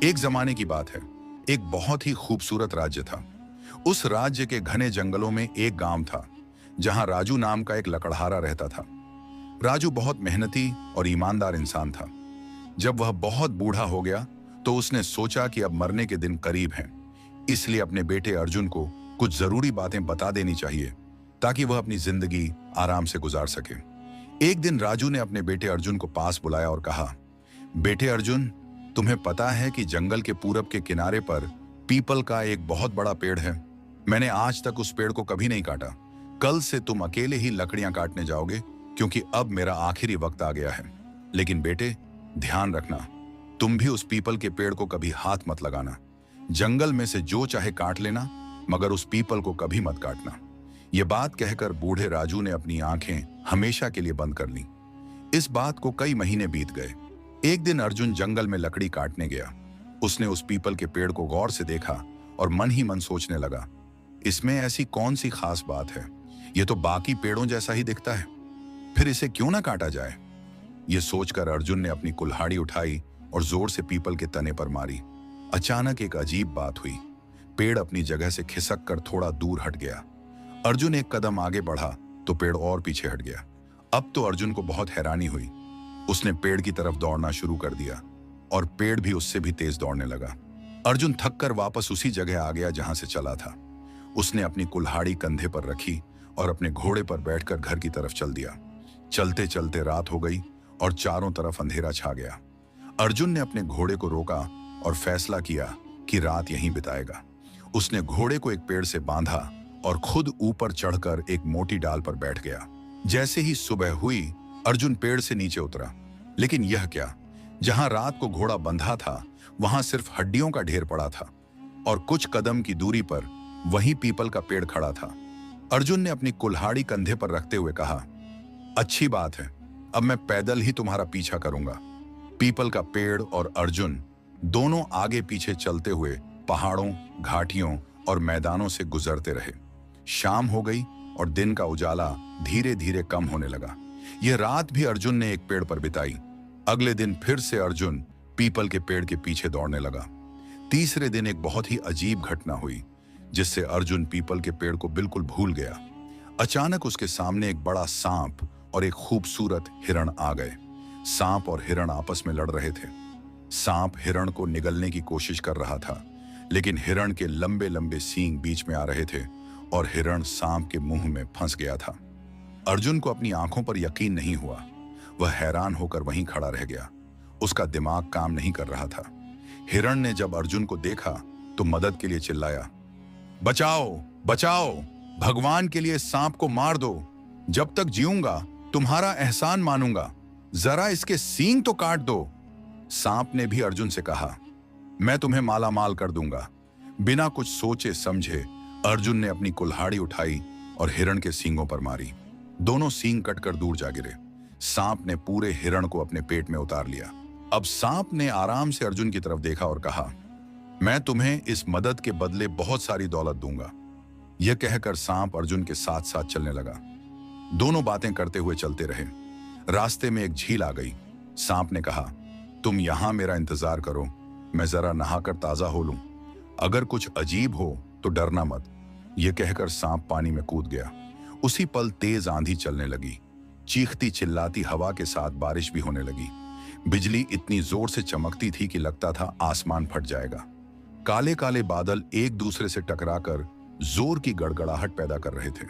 एक जमाने की बात है। एक बहुत ही खूबसूरत राज्य था। उस राज्य के घने जंगलों में एक गांव था जहां राजू नाम का एक लकड़हारा रहता था। राजू बहुत मेहनती और ईमानदार इंसान था। जब वह बहुत बूढ़ा हो गया तो उसने सोचा कि अब मरने के दिन करीब हैं, इसलिए अपने बेटे अर्जुन को कुछ जरूरी बातें बता देनी चाहिए ताकि वह अपनी जिंदगी आराम से गुजार सके। एक दिन राजू ने अपने बेटे अर्जुन को पास बुलाया और कहा, बेटे अर्जुन, तुम्हें पता है कि जंगल के पूरब के किनारे पर पीपल का एक बहुत बड़ा पेड़ है। मैंने आज तक उस पेड़ को कभी नहीं काटा। कल से तुम अकेले ही लकड़ियां काटने जाओगे क्योंकि अब मेरा आखिरी वक्त आ गया है। लेकिन बेटे, ध्यान रखना, तुम भी उस पीपल के पेड़ को कभी हाथ मत लगाना। जंगल में से जो चाहे काट लेना, मगर उस पीपल को कभी मत काटना। यह बात कहकर बूढ़े राजू ने अपनी आंखें हमेशा के लिए बंद कर लीं। इस बात को कई महीने बीत गए। एक दिन अर्जुन जंगल में लकड़ी काटने गया। उसने उस पीपल के पेड़ को गौर से देखा और मन ही मन सोचने लगा, इसमें ऐसी कौन सी खास बात है? यह तो बाकी पेड़ों जैसा ही दिखता है, फिर इसे क्यों ना काटा जाए? यह सोचकर अर्जुन ने अपनी कुल्हाड़ी उठाई और जोर से पीपल के तने पर मारी। अचानक एक अजीब बात हुई। पेड़ अपनी जगह से खिसक कर थोड़ा दूर हट गया। अर्जुन एक कदम आगे बढ़ा तो पेड़ और पीछे हट गया। अब तो अर्जुन को बहुत हैरानी हुई। उसने पेड़ की तरफ दौड़ना शुरू कर दिया और पेड़ भी उससे भी तेज दौड़ने लगा। अर्जुन थककर वापस उसी जगह आ गया जहां से चला था। उसने अपनी कुल्हाड़ी कंधे पर रखी और अपने घोड़े पर बैठकर घर की तरफ चल दिया। चलते चलते रात हो गई और चारों तरफ अंधेरा छा गया। अर्जुन ने अपने घोड़े को रोका और फैसला किया कि रात यहीं बिताएगा। उसने घोड़े को एक पेड़ से बांधा और खुद ऊपर चढ़कर एक मोटी डाल पर बैठ गया। जैसे ही सुबह हुई, अर्जुन पेड़ से नीचे उतरा। लेकिन यह क्या, जहां रात को घोड़ा बंधा था वहां सिर्फ हड्डियों का ढेर पड़ा था और कुछ कदम की दूरी पर वहीं पीपल का पेड़ खड़ा था। अर्जुन ने अपनी कुल्हाड़ी कंधे पर रखते हुए कहा, अच्छी बात है, अब मैं पैदल ही तुम्हारा पीछा करूंगा। पीपल का पेड़ और अर्जुन दोनों आगे पीछे चलते हुए पहाड़ों, घाटियों और मैदानों से गुजरते रहे। शाम हो गई और दिन का उजाला धीरे धीरे कम होने लगा। यह रात भी अर्जुन ने एक पेड़ पर बिताई। अगले दिन फिर से अर्जुन पीपल के पेड़ के पीछे दौड़ने लगा। तीसरे दिन एक बहुत ही अजीब घटना हुई जिससे अर्जुन पीपल के पेड़ को बिल्कुल भूल गया। अचानक उसके सामने एक बड़ा सांप और एक खूबसूरत हिरण आ गए। सांप और हिरण आपस में लड़ रहे थे। सांप हिरण को निगलने की कोशिश कर रहा था, लेकिन हिरण के लंबे लंबे सींग बीच में आ रहे थे और हिरण सांप के मुंह में फंस गया था। अर्जुन को अपनी आंखों पर यकीन नहीं हुआ। वह हैरान होकर वहीं खड़ा रह गया। उसका दिमाग काम नहीं कर रहा था। हिरण ने जब अर्जुन को देखा तो मदद के लिए चिल्लाया, बचाओ बचाओ, भगवान के लिए सांप को मार दो। जब तक जीऊंगा तुम्हारा एहसान मानूंगा। जरा इसके सींग तो काट दो। सांप ने भी अर्जुन से कहा, मैं तुम्हें माला माल कर दूंगा। बिना कुछ सोचे समझे अर्जुन ने अपनी कुल्हाड़ी उठाई और हिरण के सींगों पर मारी। दोनों सींग कटकर दूर जा गिरे। सांप ने पूरे हिरण को अपने पेट में उतार लिया। अब सांप ने आराम से अर्जुन की तरफ देखा और कहा, मैं तुम्हें इस मदद के बदले बहुत सारी दौलत दूंगा। यह कहकर सांप अर्जुन के साथ साथ चलने लगा। दोनों बातें करते हुए चलते रहे। रास्ते में एक झील आ गई। सांप ने कहा, तुम यहां मेरा इंतजार करो, मैं जरा नहाकर ताजा हो लूं। अगर कुछ अजीब हो तो डरना मत। यह कहकर सांप पानी में कूद गया। उसी पल तेज आंधी चलने लगी। चीखती चिल्लाती हवा के साथ बारिश भी होने लगी। बिजली इतनी जोर से चमकती थी कि लगता था आसमान फट जाएगा। काले काले बादल एक दूसरे से टकराकर जोर की गड़गड़ाहट पैदा कर रहे थे।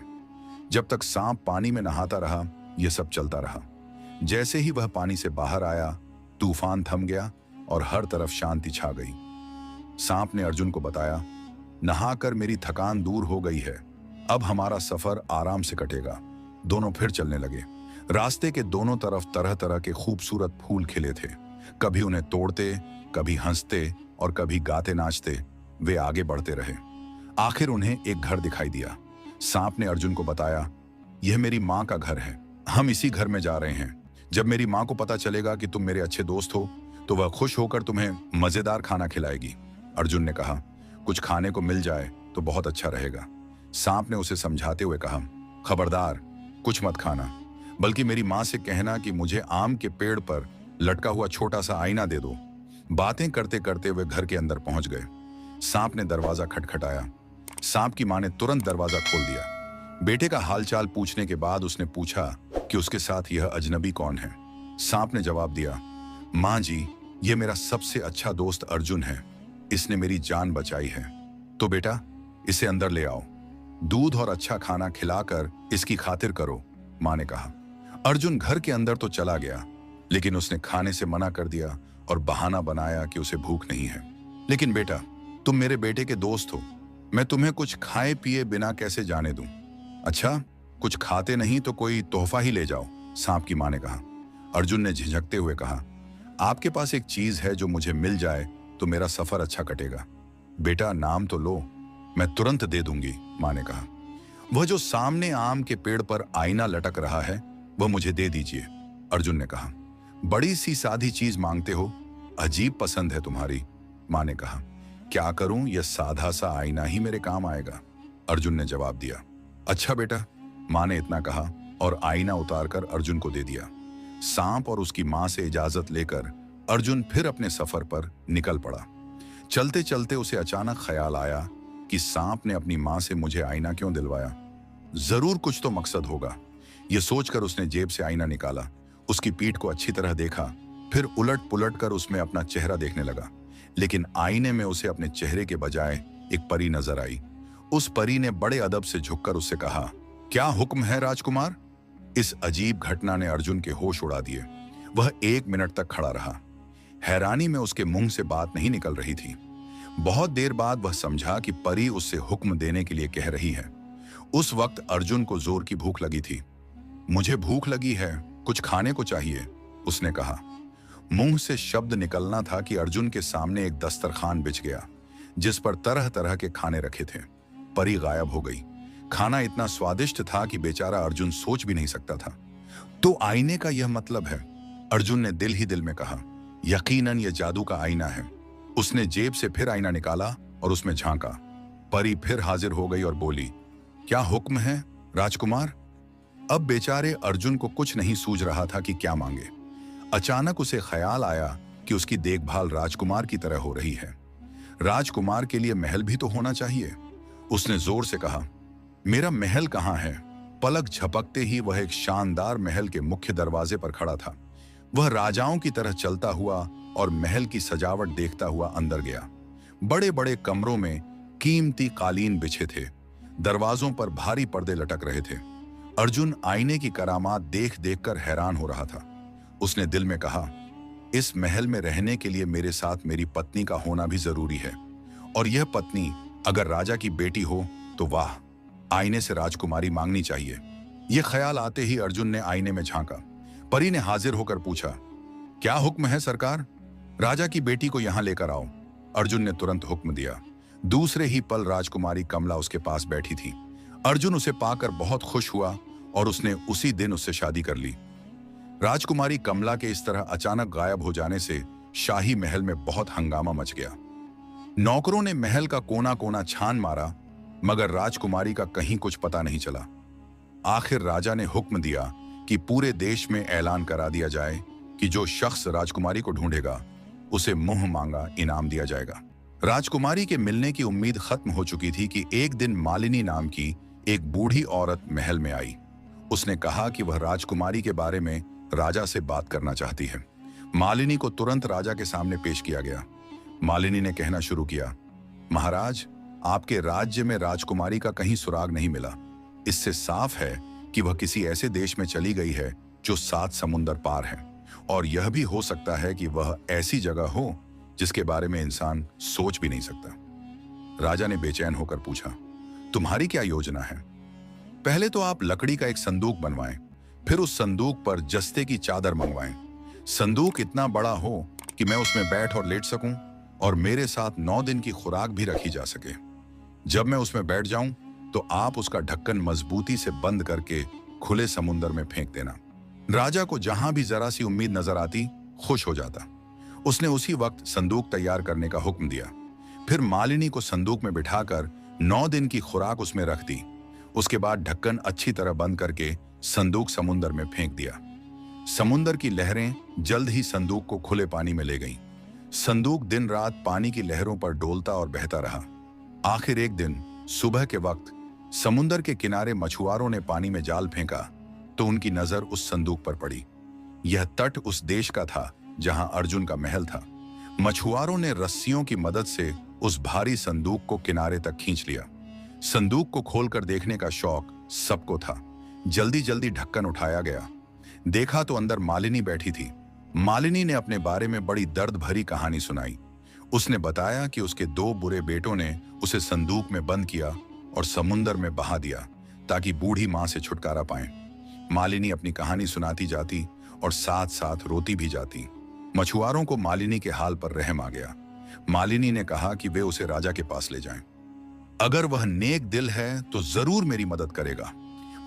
जब तक सांप पानी में नहाता रहा, यह सब चलता रहा। जैसे ही वह पानी से बाहर आया, तूफान थम गया और हर तरफ शांति छा गई। सांप ने अर्जुन को बताया, नहाकर मेरी थकान दूर हो गई है, अब हमारा सफर आराम से कटेगा। दोनों फिर चलने लगे। रास्ते के दोनों तरफ तरह तरह के खूबसूरत फूल खिले थे। कभी उन्हें तोड़ते, कभी हंसते और कभी गाते नाचते वे आगे बढ़ते रहे। आखिर उन्हें एक घर दिखाई दिया। सांप ने अर्जुन को बताया, यह मेरी माँ का घर है, हम इसी घर में जा रहे हैं। जब मेरी माँ को पता चलेगा कि तुम मेरे अच्छे दोस्त हो तो वह खुश होकर तुम्हें मजेदार खाना खिलाएगी। अर्जुन ने कहा, कुछ खाने को मिल जाए तो बहुत अच्छा रहेगा। सांप ने उसे समझाते हुए कहा, खबरदार, कुछ मत खाना, बल्कि मेरी माँ से कहना कि मुझे आम के पेड़ पर लटका हुआ छोटा सा आईना दे दो। बातें करते करते वे घर के अंदर पहुंच गए। सांप ने दरवाजा खटखटाया। सांप की मां ने तुरंत दरवाजा खोल दिया। बेटे का हालचाल पूछने के बाद उसने पूछा कि उसके साथ यह अजनबी कौन है। सांप ने जवाब दिया, मां जी, यह मेरा सबसे अच्छा दोस्त अर्जुन है। इसने मेरी जान बचाई है। तो बेटा, इसे अंदर ले आओ। दूध और अच्छा खाना खिलाकर इसकी खातिर करो, मां ने कहा। अर्जुन घर के अंदर तो चला गया, लेकिन उसने खाने से मना कर दिया और बहाना बनाया कि उसे भूख नहीं है। लेकिन बेटा, तुम मेरे बेटे के दोस्त हो, मैं तुम्हें कुछ खाए पिए बिना कैसे जाने दूं? अच्छा, कुछ खाते नहीं तो कोई तोहफा ही ले जाओ, सांप की मां ने कहा। अर्जुन ने झिझकते हुए कहा, आपके पास एक चीज है जो मुझे मिल जाए तो मेरा सफर अच्छा कटेगा। बेटा, नाम तो लो, मैं तुरंत दे दूंगी, मां ने कहा। वह जो सामने आम के पेड़ पर आईना लटक रहा है, वह मुझे दे दीजिए, अर्जुन ने कहा। बड़ी सी सादी चीज मांगते हो, अजीब पसंद है तुम्हारी, मां ने कहा। क्या करूं, यह साधा सा आईना ही मेरे काम आएगा, अर्जुन ने जवाब दिया। अच्छा बेटा, मां ने इतना कहा और आईना उतारकर अर्जुन को दे दिया। सांप और उसकी मां से इजाजत लेकर अर्जुन फिर अपने सफर पर निकल पड़ा। चलते चलते उसे अचानक ख्याल आया कि सांप ने अपनी मां से मुझे आईना क्यों दिलवाया। जरूर कुछ तो मकसद होगा। यह सोचकर उसने जेब से आईना निकाला, उसकी पीठ को अच्छी तरह देखा, फिर उलट पुलट कर उसमें अपना चेहरा देखने लगा। लेकिन आईने में उसे अपने चेहरे के बजाय एक परी नजर आई। उस परी ने बड़े अदब से झुककर उससे कहा, क्या हुक्म है राजकुमार? इस अजीब घटना ने अर्जुन के होश उड़ा दिए। वह 1 मिनट तक खड़ा रहा। हैरानी में उसके मुंह से बात नहीं निकल रही थी। बहुत देर बाद वह समझा कि परी उससे हुक्म देने के लिए कह रही है। उस वक्त अर्जुन को जोर की भूख लगी थी। मुझे भूख लगी है, कुछ खाने को चाहिए, उसने कहा। मुंह से शब्द निकलना था कि अर्जुन के सामने एक दस्तरखान बिछ गया, जिस पर तरह तरह के खाने रखे थे। परी गायब हो गई। खाना इतना स्वादिष्ट था कि बेचारा अर्जुन सोच भी नहीं सकता था। तो आईने का यह मतलब है, अर्जुन ने दिल ही दिल में कहा। यकीनन यह जादू का आईना है। उसने जेब से फिर आईना निकाला और उसमें झांका। परी फिर हाजिर हो गई और बोली, क्या हुक्म है राजकुमार? अब बेचारे अर्जुन को कुछ नहीं सूझ रहा था कि क्या मांगे। अचानक उसे ख्याल आया कि उसकी देखभाल राजकुमार की तरह हो रही है। राजकुमार के लिए महल भी तो होना चाहिए। उसने जोर से कहा, मेरा महल कहाँ है? पलक झपकते ही वह एक शानदार महल के मुख्य दरवाजे पर खड़ा था। वह राजाओं की तरह चलता हुआ और महल की सजावट देखता हुआ अंदर गया। बड़े बड़े कमरों में कीमती कालीन बिछे थे। दरवाजों पर भारी पर्दे लटक रहे थे। अर्जुन आईने की करामात देख देखकर हैरान हो रहा था। उसने दिल में कहा, इस महल में रहने के लिए मेरे साथ मेरी पत्नी का होना भी जरूरी है, और यह पत्नी अगर राजा की बेटी हो तो वाह, आईने से राजकुमारी मांगनी चाहिए। यह ख्याल आते ही अर्जुन ने आईने में झांका। परी ने हाजिर होकर पूछा, क्या हुक्म है सरकार? राजा की बेटी को यहां लेकर आओ। अर्जुन ने तुरंत हुक्म दिया। दूसरे ही पल राजकुमारी कमला उसके पास बैठी थी। अर्जुन उसे पाकर बहुत खुश हुआ और उसने उसी दिन उससे शादी कर ली। राजकुमारी कमला के इस तरह अचानक गायब हो जाने से शाही महल में बहुत हंगामा मच गया। नौकरों ने महल का कोना कोना छान मारा, मगर राजकुमारी का कहीं कुछ पता नहीं चला। आखिर राजा ने हुक्म दिया कि पूरे देश में ऐलान करा दिया जाए कि जो शख्स राजकुमारी को ढूंढेगा उसे मुंह मांगा इनाम दिया जाएगा। राजकुमारी के मिलने की उम्मीद खत्म हो चुकी थी कि एक दिन मालिनी नाम की एक बूढ़ी औरत महल में आई। उसने कहा कि वह राजकुमारी के बारे में राजा से बात करना चाहती है। मालिनी को तुरंत राजा के सामने पेश किया गया। मालिनी ने कहना शुरू किया, महाराज, आपके राज्य में राजकुमारी का कहीं सुराग नहीं मिला। इससे साफ है कि वह किसी ऐसे देश में चली गई है जो 7 समुंदर पार है, और यह भी हो सकता है कि वह ऐसी जगह हो जिसके बारे में इंसान सोच भी नहीं सकता। राजा ने बेचैन होकर पूछा, तुम्हारी क्या योजना है? पहले तो आप लकड़ी का एक संदूक बनवाएं, फिर उस संदूक पर जस्ते की चादर मंगवाएं। संदूक इतना बड़ा हो कि मैं उसमें बैठ और लेट सकूं, और मेरे साथ 9 दिन की खुराक भी रखी जा सके। जब मैं उसमें बैठ जाऊं तो आप उसका ढक्कन मजबूती से बंद करके खुले समुंदर में फेंक देना। राजा को जहां भी जरा सी उम्मीद नजर आती, खुश हो जाता। उसने उसी वक्त संदूक तैयार करने का हुक्म दिया। फिर मालिनी को संदूक में बिठाकर 9 दिन की खुराक उसमें रख दी। उसके बाद ढक्कन अच्छी तरह बंद करके संदूक समुंदर में फेंक दिया। समुंदर की लहरें जल्द ही संदूक को खुले पानी में ले गईं। संदूक दिन रात पानी की लहरों पर डोलता और बहता रहा। आखिर एक दिन सुबह के वक्त समुंदर के किनारे मछुआरों ने पानी में जाल फेंका तो उनकी नजर उस संदूक पर पड़ी। यह तट उस देश का था जहां अर्जुन का महल था। मछुआरों ने रस्सियों की मदद से उस भारी संदूक को किनारे तक खींच लिया। संदूक को खोलकर देखने का शौक सबको था। जल्दी जल्दी ढक्कन उठाया गया। देखा तो अंदर मालिनी बैठी थी। मालिनी ने अपने बारे में बड़ी दर्द भरी कहानी सुनाई। उसने बताया कि उसके 2 बुरे बेटों ने उसे संदूक में बंद किया और समुंदर में बहा दिया ताकि बूढ़ी मां से छुटकारा पाएं। मालिनी अपनी कहानी सुनाती जाती और साथ साथ रोती भी जाती। मछुआरों को मालिनी के हाल पर रहम आ गया। मालिनी ने कहा कि वे उसे राजा के पास ले जाएं। अगर वह नेक दिल है तो जरूर मेरी मदद करेगा।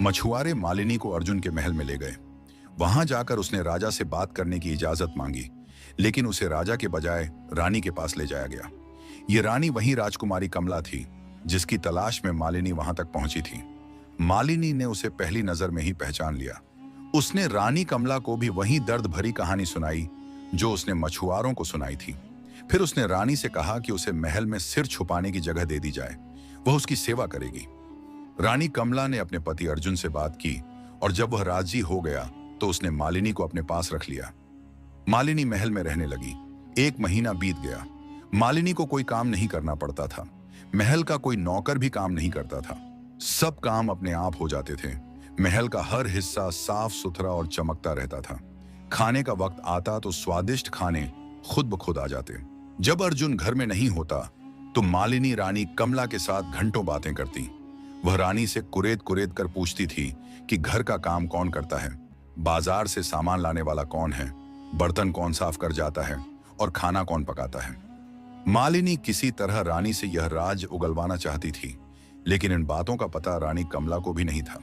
मछुआरे मालिनी को अर्जुन के महल में ले गए। वहां जाकर उसने राजा से बात करने की इजाजत मांगी, लेकिन उसे राजा के बजाय रानी के पास ले जाया गया। ये रानी वही राजकुमारी कमला थी जिसकी तलाश में मालिनी वहां तक पहुंची थी। मालिनी ने उसे पहली नजर में ही पहचान लिया। उसने रानी कमला को भी वही दर्द भरी कहानी सुनाई जो उसने मछुआरों को सुनाई थी। फिर उसने रानी से कहा कि उसे महल में सिर छुपाने की जगह दे दी जाए, वह उसकी सेवा करेगी। रानी कमला ने अपने पति अर्जुन से बात की और जब वह राजी हो गया तो उसने मालिनी को अपने पास रख लिया। मालिनी महल में रहने लगी। 1 महीना बीत गया। मालिनी को कोई काम नहीं करना पड़ता था। महल का कोई नौकर भी काम नहीं करता था। सब काम अपने आप हो जाते थे। महल का हर हिस्सा साफ सुथरा और चमकता रहता था। खाने का वक्त आता तो स्वादिष्ट खाने खुद ब खुद आ जाते। जब अर्जुन घर में नहीं होता तो मालिनी रानी कमला के साथ घंटों बातें करती। वह रानी से कुरेद कुरेद कर पूछती थी कि घर का काम कौन करता है, बाजार से सामान लाने वाला कौन है, बर्तन कौन साफ कर जाता है और खाना कौन पकाता है। मालिनी किसी तरह रानी से यह राज उगलवाना चाहती थी, लेकिन इन बातों का पता रानी कमला को भी नहीं था।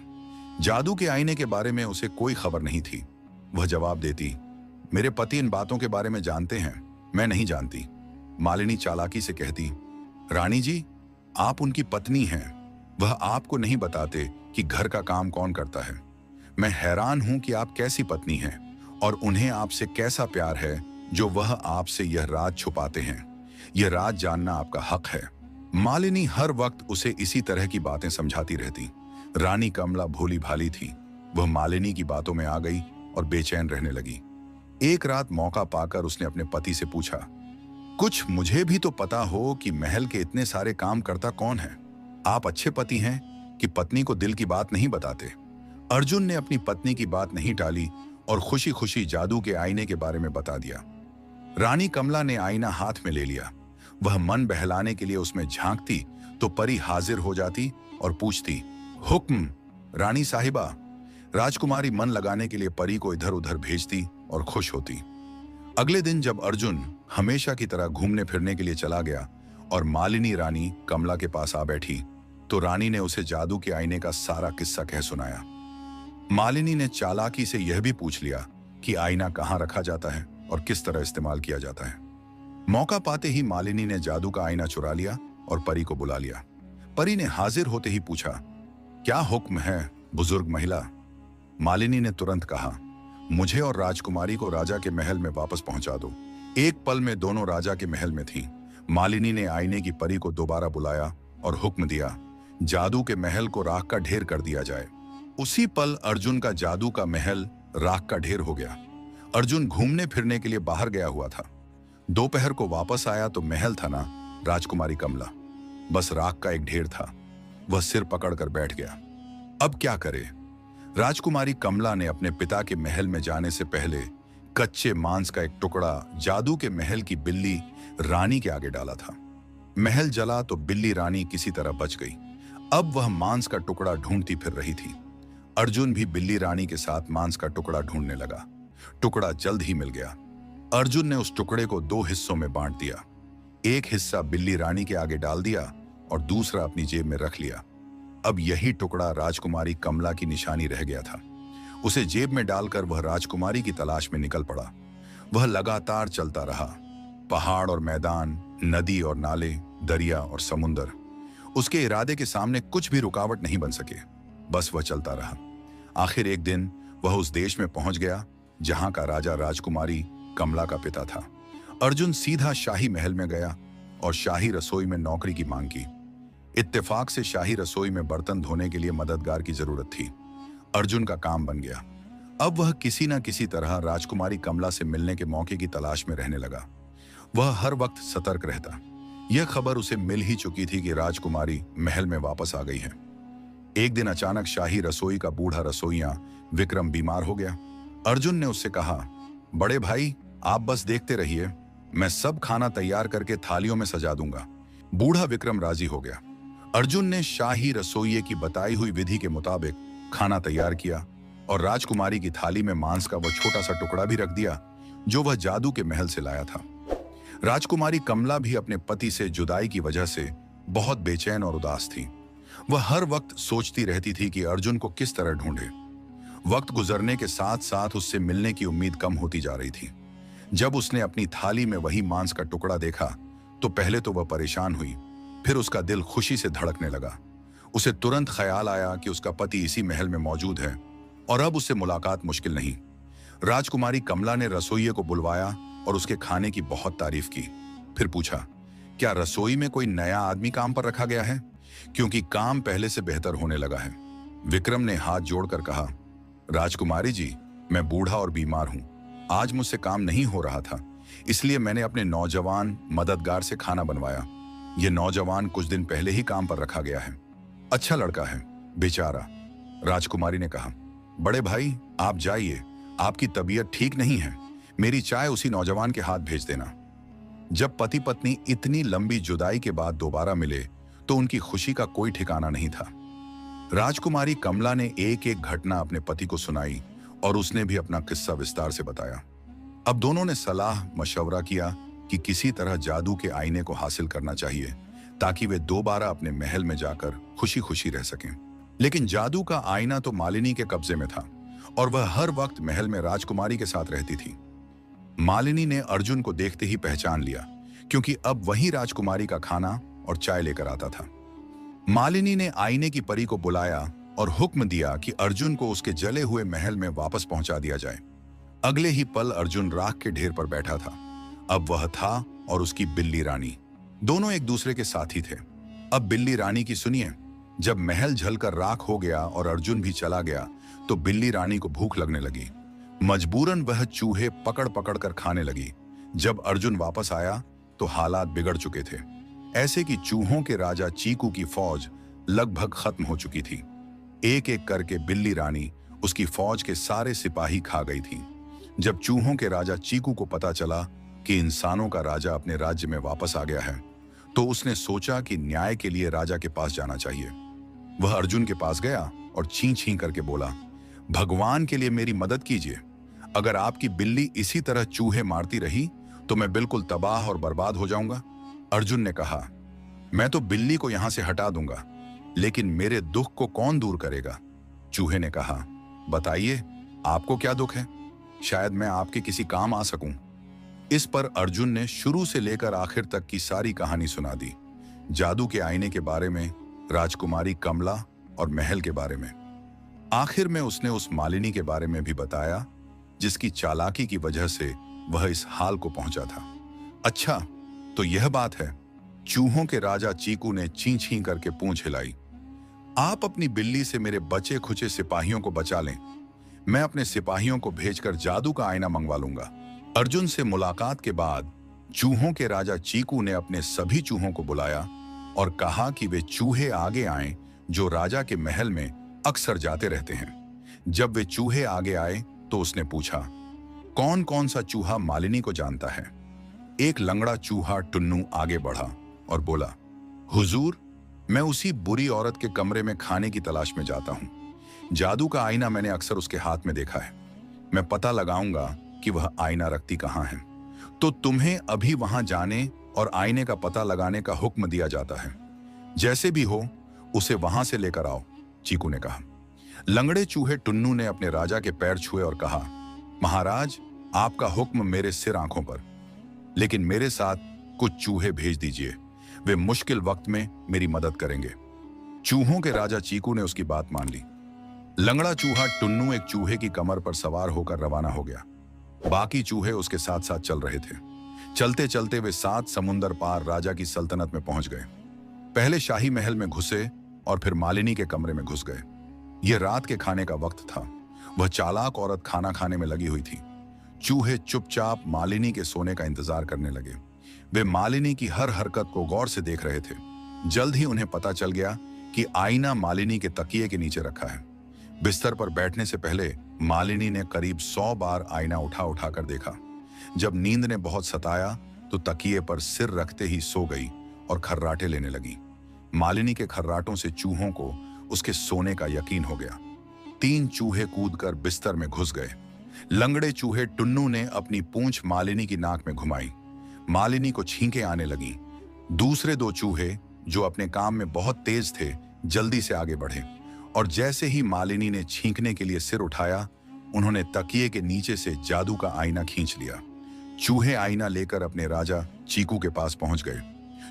जादू के आईने के बारे में उसे कोई खबर नहीं थी। वह जवाब देती, मेरे पति इन बातों के बारे में जानते हैं, मैं नहीं जानती। मालिनी चालाकी से कहती, रानी जी, आप उनकी पत्नी हैं, वह आपको नहीं बताते कि घर का काम कौन करता है। मैं हैरान हूं कि आप कैसी पत्नी हैं और उन्हें आपसे कैसा प्यार है जो वह आपसे यह राज छुपाते हैं। यह राज जानना आपका हक है। मालिनी हर वक्त उसे इसी तरह की बातें समझाती रहती। रानी कमला भोली भाली थी। वह मालिनी की बातों में आ गई और बेचैन रहने लगी। एक रात मौका पाकर उसने अपने पति से पूछा, कुछ मुझे भी तो पता हो कि महल के इतने सारे काम करता कौन है। आप अच्छे पति हैं कि पत्नी को दिल की बात नहीं बताते। अर्जुन ने अपनी पत्नी की बात नहीं टाली और खुशी खुशी जादू के आईने के बारे में बता दिया। रानी कमला ने आईना हाथ में ले लिया। वह मन बहलाने के लिए उसमें झांकती तो परी हाजिर हो जाती और पूछती, हुक्म रानी साहिबा। राजकुमारी मन लगाने के लिए परी को इधर उधर भेजती और खुश होती। अगले दिन जब अर्जुन हमेशा की तरह घूमने फिरने के लिए चला गया और मालिनी रानी कमला के पास आ बैठी तो रानी ने उसे जादू के आईने का सारा किस्सा कह सुनाया। मालिनी ने चालाकी से यह भी पूछ लिया कि आईना कहाँ रखा जाता है और किस तरह इस्तेमाल किया जाता है। मौका पाते ही मालिनी ने जादू का आईना चुरा लिया और परी को बुला लिया। परी ने हाजिर होते ही पूछा, क्या हुक्म है बुजुर्ग महिला। मालिनी ने तुरंत कहा, मुझे और राजकुमारी को राजा के महल में वापस पहुंचा दो। एक पल में दोनों राजा के महल में थी। मालिनी ने आईने की परी को दोबारा बुलाया और हुक्म दिया, जादू के महल को राख का ढेर कर दिया जाए। उसी पल अर्जुन का जादू का महल राख का ढेर हो गया। अर्जुन घूमने फिरने के लिए बाहर गया हुआ था। दोपहर को वापस आया तो महल था ना राजकुमारी कमला, बस राख का एक ढेर था। वह सिर पकड़कर बैठ गया। अब क्या करे। राजकुमारी कमला ने अपने पिता के महल में जाने से पहले कच्चे मांस का एक टुकड़ा जादू के महल की बिल्ली रानी के आगे डाला था। महल जला तो बिल्ली रानी किसी तरह बच गई। अब वह मांस का टुकड़ा ढूंढती फिर रही थी। अर्जुन भी बिल्ली रानी के साथ मांस का टुकड़ा ढूंढने लगा। टुकड़ा जल्द ही मिल गया। अर्जुन ने उस टुकड़े को 2 हिस्सों में बांट दिया। एक हिस्सा बिल्ली रानी के आगे डाल दिया और दूसरा अपनी जेब में रख लिया। अब यही टुकड़ा राजकुमारी कमला की निशानी रह गया था। उसे जेब में डालकर वह राजकुमारी की तलाश में निकल पड़ा। वह लगातार चलता रहा। पहाड़ और मैदान, नदी और नाले, दरिया और समुंदर, उसके इरादे के सामने कुछ भी रुकावट नहीं बन सके। बस वह चलता रहा। आखिर एक दिन वह उस देश में पहुंच गया जहां का राजा राजकुमारी कमला का पिता था। अर्जुन सीधा शाही महल में गया और शाही रसोई में नौकरी की मांग की। इत्तेफाक से शाही रसोई में बर्तन धोने के लिए मददगार की जरूरत थी। अर्जुन का काम बन गया। अब वह किसी न किसी तरह राजकुमारी कमला से मिलने के मौके की तलाश में रहने लगा। वह हर वक्त सतर्क रहता। यह खबर उसे मिल ही चुकी थी कि राजकुमारी महल में वापस आ गई है। एक दिन अचानक शाही रसोई का बूढ़ा रसोइया विक्रम बीमार हो गया। अर्जुन ने उससे कहा, बड़े भाई आप बस देखते रहिए, मैं सब खाना तैयार करके थालियों में सजा दूंगा। बूढ़ा विक्रम राजी हो गया। अर्जुन ने शाही रसोइये की बताई हुई विधि के मुताबिक खाना तैयार किया और राजकुमारी की थाली में मांस का वह छोटा सा टुकड़ा भी रख दिया जो वह जादू के महल से लाया था। राजकुमारी कमला भी अपने पति से जुदाई की वजह से बहुत बेचैन और उदास थी। वह हर वक्त सोचती रहती थी कि अर्जुन को किस तरह ढूंढे। वक्त गुजरने के साथ साथ उससे मिलने की उम्मीद कम होती जा रही थी। जब उसने अपनी थाली में वही मांस का टुकड़ा देखा तो पहले तो वह परेशान हुई, फिर उसका दिल खुशी से धड़कने लगा। उसे तुरंत ख्याल आया कि उसका पति इसी महल में मौजूद है और अब उससे मुलाकात मुश्किल नहीं। राजकुमारी कमला ने रसोइये को बुलवाया और उसके खाने की बहुत तारीफ की। फिर पूछा, क्या रसोई में कोई नया आदमी काम पर रखा गया है, क्योंकि काम पहले से बेहतर होने लगा है। विक्रम ने हाथ जोड़कर कहा, राजकुमारी जी, मैं बूढ़ा और बीमार हूं। आज मुझसे काम नहीं हो रहा था, इसलिए मैंने अपने नौजवान मददगार से खाना बनवाया। यह नौजवान कुछ दिन पहले ही काम पर रखा गया है। अच्छा लड़का है बेचारा। राजकुमारी ने कहा, बड़े भाई आप जाइए, आपकी तबीयत ठीक नहीं है, मेरी चाय उसी नौजवान के हाथ भेज देना। जब पति पत्नी इतनी लंबी जुदाई के बाद दोबारा मिले तो उनकी खुशी का कोई ठिकाना नहीं था। राजकुमारी कमला ने एक एक घटना अपने पति को सुनाई और उसने भी अपना किस्सा विस्तार से बताया। अब दोनों ने सलाह मशवरा किया कि किसी तरह जादू के आईने को हासिल करना चाहिए ताकि वे दोबारा अपने महल में जाकर खुशी खुशी रह सकें। लेकिन जादू का आईना तो मालिनी के कब्जे में था और वह हर वक्त महल में राजकुमारी के साथ रहती थी। मालिनी ने अर्जुन को देखते ही पहचान लिया, क्योंकि अब वही राजकुमारी का खाना और चाय लेकर आता था। मालिनी ने आईने की परी को बुलाया और हुक्म दिया कि अर्जुन को उसके जले हुए महल में वापस पहुंचा दिया जाए। अगले ही पल अर्जुन राख के ढेर पर बैठा था। अब वह था और उसकी बिल्ली रानी, दोनों एक दूसरे के साथी थे। अब बिल्ली रानी की सुनिए। जब महल जलकर राख हो गया और अर्जुन भी चला गया तो बिल्ली रानी को भूख लगने लगी। मजबूरन वह चूहे पकड़ पकड़ कर खाने लगी। जब अर्जुन वापस आया तो हालात बिगड़ चुके थे, ऐसे कि चूहों के राजा चीकू की फौज लगभग खत्म हो चुकी थी। एक एक करके बिल्ली रानी उसकी फौज के सारे सिपाही खा गई थी। जब चूहों के राजा चीकू को पता चला कि इंसानों का राजा अपने राज्य में वापस आ गया है तो उसने सोचा कि न्याय के लिए राजा के पास जाना चाहिए। वह अर्जुन के पास गया और छीं छीं करके बोला, भगवान के लिए मेरी मदद कीजिए। अगर आपकी बिल्ली इसी तरह चूहे मारती रही तो मैं बिल्कुल तबाह और बर्बाद हो जाऊंगा। अर्जुन ने कहा, मैं तो बिल्ली को यहां से हटा दूंगा, लेकिन मेरे दुख को कौन दूर करेगा? चूहे ने कहा, बताइए आपको क्या दुख है, शायद मैं आपके किसी काम आ सकूं। इस पर अर्जुन ने शुरू से लेकर आखिर तक की सारी कहानी सुना दी। जादू के आईने के बारे में, राजकुमारी कमला और महल के बारे में। आखिर में उसने उस मालिनी के बारे में भी बताया जिसकी चालाकी की वजह से वह इस हाल को पहुंचा था। अच्छा, तो यह बात है। चूहों के राजा चीकू ने चीं छीं करके पूंछ हिलाई। आप अपनी बिल्ली से मेरे बचे खुचे सिपाहियों को बचा लें, मैं अपने सिपाहियों को भेजकर जादू का आईना मंगवा लूंगा। अर्जुन से मुलाकात के बाद चूहों के राजा चीकू ने अपने सभी चूहों को बुलाया और कहा कि वे चूहे आगे आएं जो राजा के महल में अक्सर जाते रहते हैं। जब वे चूहे आगे आए तो उसने पूछा, कौन कौन सा चूहा मालिनी को जानता है? एक लंगड़ा चूहा टुन्नू आगे बढ़ा और बोला, हुजूर, मैं उसी बुरी औरत के कमरे में खाने की तलाश में जाता हूं। जादू का आईना मैंने अक्सर उसके हाथ में देखा है। मैं पता लगाऊंगा कि वह आईना रखती कहां है, तो तुम्हें अभी वहां जाने और आईने का पता लगाने का हुक्म दिया जाता है। जैसे भी हो उसे वहां से लेकर आओ, चीकू ने कहा। लंगड़े चूहे टुन्नू ने अपने राजा के पैर छुए और कहा, महाराज, आपका हुक्म मेरे सिर आंखों पर, लेकिन मेरे साथ कुछ चूहे भेज दीजिए, वे मुश्किल वक्त में मेरी मदद करेंगे। चूहों के राजा चीकू ने उसकी बात मान ली। लंगड़ा चूहा टुन्नू एक चूहे की कमर पर सवार होकर रवाना हो गया। बाकी चूहे उसके साथ साथ चल रहे थे। चलते चलते वे 7 समुंदर पार राजा की सल्तनत में पहुंच गए। पहले शाही महल में घुसे और फिर मालिनी के कमरे में घुस गए। यह रात के खाने का वक्त था। वह चालाक औरत खाना खाने में लगी हुई थी। चूहे चुपचाप मालिनी के सोने का इंतजार करने लगे। वे मालिनी की हर हरकत को गौर से देख रहे थे। जल्द ही उन्हें पता चल गया कि आईना मालिनी के तकिए के नीचे रखा है। बिस्तर पर बैठने से पहले मालिनी ने करीब 100 बार आईना उठा उठा कर देखा। जब नींद ने बहुत सताया तो तकिए पर सिर रखते ही सो गई और खर्राटे लेने लगी। मालिनी के खर्राटों से चूहों को उसके सोने का यकीन हो गया। 3 चूहे कूदकर बिस्तर में घुस गए। लंगड़े चूहे टुन्नू ने अपनी पूंछ मालिनी की नाक में घुमाई। मालिनी को छींकें आने लगी। दूसरे 2 चूहे जो अपने काम में बहुत तेज थे जल्दी से आगे बढ़े और जैसे ही मालिनी ने छींकने के लिए सिर उठाया, उन्होंने तकिए के नीचे से जादू का आईना खींच लिया। चूहे आईना लेकर अपने राजा चीकू के पास पहुंच गए।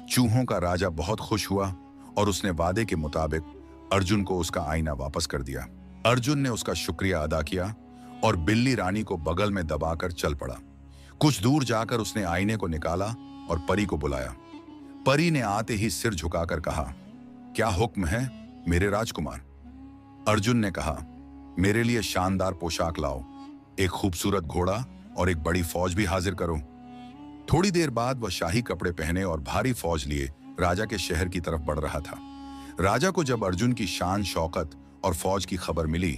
चूहों का राजा बहुत खुश हुआ और उसने वादे के मुताबिक अर्जुन को उसका आईना वापस कर दिया। अर्जुन ने उसका शुक्रिया अदा किया और बिल्ली रानी को बगल में दबाकर चल पड़ा। कुछ दूर जाकर उसने आईने को निकाला और परी को बुलाया। परी ने आते ही सिर झुकाकर कहा, क्या हुक्म है मेरे राजकुमार? अर्जुन ने कहा, मेरे लिए शानदार पोशाक लाओ, एक खूबसूरत घोड़ा और एक बड़ी फौज भी हाजिर करो। थोड़ी देर बाद वह शाही कपड़े पहने और भारी फौज लिए राजा के शहर की तरफ बढ़ रहा था। राजा को जब अर्जुन की शान शौकत और फौज की खबर मिली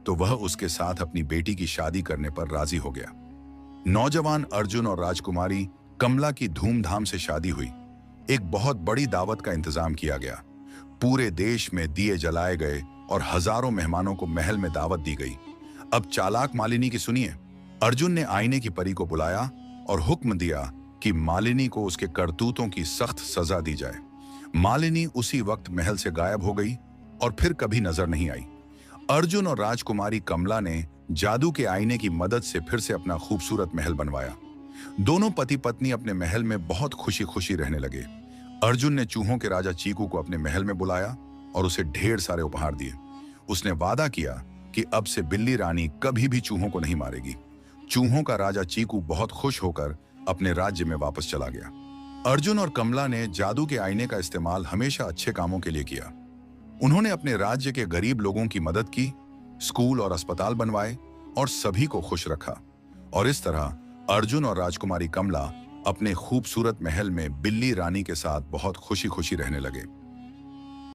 तो वह उसके साथ अपनी बेटी की शादी करने पर राजी हो गया। नौजवान अर्जुन और राजकुमारी कमला की धूमधाम से शादी हुई। एक बहुत बड़ी दावत का इंतजाम किया गया। पूरे देश में दिए जलाए गए और हजारों मेहमानों को महल में दावत दी गई। अब चालाक मालिनी की सुनिए। अर्जुन ने आईने की परी को बुलाया और हुक्म दिया कि मालिनी को उसके करतूतों की सख्त सजा दी जाए। मालिनी उसी वक्त महल से गायब हो गई और फिर कभी नजर नहीं आई। अर्जुन और राजकुमारी कमला ने जादू के आईने की मदद से फिर से अपना खूबसूरत महल बनवाया। दोनों पति पत्नी अपने महल में बहुत खुशी खुशी रहने लगे। अर्जुन ने चूहों के राजा चीकू को अपने महल में बुलाया और उसे ढेर सारे उपहार दिए। उसने वादा किया कि अब से बिल्ली रानी कभी भी चूहों को नहीं मारेगी। चूहों का राजा चीकू बहुत खुश होकर अपने राज्य में वापस चला गया। अर्जुन और कमला ने जादू के आईने का इस्तेमाल हमेशा अच्छे कामों के लिए किया। उन्होंने अपने राज्य के गरीब लोगों की मदद की, स्कूल और अस्पताल बनवाए और सभी को खुश रखा। और इस तरह अर्जुन और राजकुमारी कमला अपने खूबसूरत महल में बिल्ली रानी के साथ बहुत खुशी खुशी रहने लगे।